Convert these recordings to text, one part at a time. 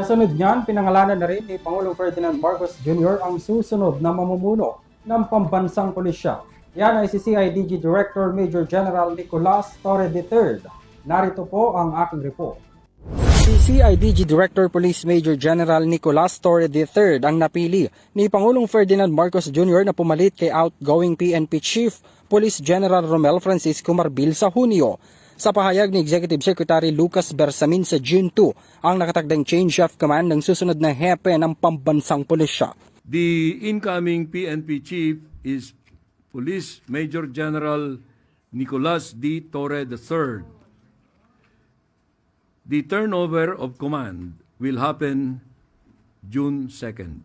Kasunod niyan, pinangalanan na rin ni Pangulong Ferdinand Marcos Jr. ang susunod na mamumuno ng pambansang pulisya. Yan ay si CIDG Director Major General Nicolas Torre III. Narito po ang aking report. Si CIDG Director Police Major General Nicolas Torre III ang napili ni Pangulong Ferdinand Marcos Jr. na pumalit kay outgoing PNP Chief Police General Romel Francisco Marbil sa Hunyo. Sa pahayag ni Executive Secretary Lucas Bersamin sa June 2, ang nakatagdang change of command ng susunod na hepe ng pambansang pulisya. The incoming PNP Chief is Police Major General Nicolas D. Torre III. The turnover of command will happen June 2nd.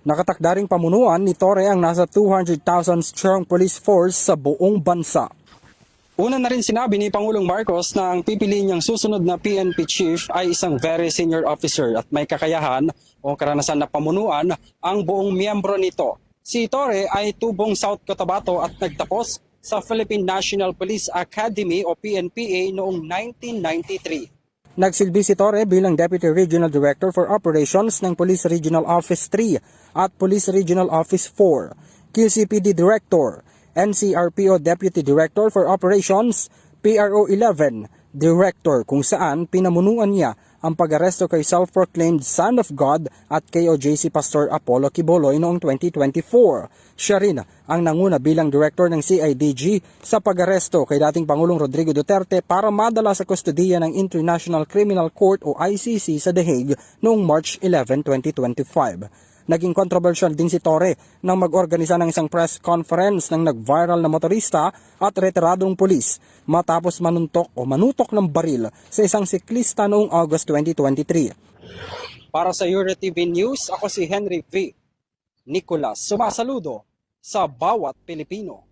Nakatakda ring pamunuan ni Torre ang nasa 200,000 strong police force sa buong bansa. Una na rin sinabi ni Pangulong Marcos na ang pipiliin niyang susunod na PNP chief ay isang very senior officer at may kakayahan o karanasan na pamunuan ang buong miyembro nito. Si Torre ay tubong South Cotabato at nagtapos sa Philippine National Police Academy o PNPA noong 1993. Nagsilbi si Torre bilang Deputy Regional Director for Operations ng Police Regional Office 3 at Police Regional Office 4, QCPD Director, NCRPO Deputy Director for Operations, PRO 11 Director, kung saan pinamunuan niya ang pag-aresto kay self-proclaimed Son of God at KOJC Pastor Apollo Quiboloy noong 2024. Siya rin ang nanguna bilang Director ng CIDG sa pag-aresto kay dating Pangulong Rodrigo Duterte para madala sa kustodiya ng International Criminal Court o ICC sa The Hague noong March 11, 2025. Naging controversial din si Torre nang mag-organisa ng isang press conference ng nag-viral na motorista at retiradong pulis matapos manutok ng baril sa isang siklista noong August 2023. Para sa EuroTV News, ako si Henry V. Nicolas, sumasaludo sa bawat Pilipino.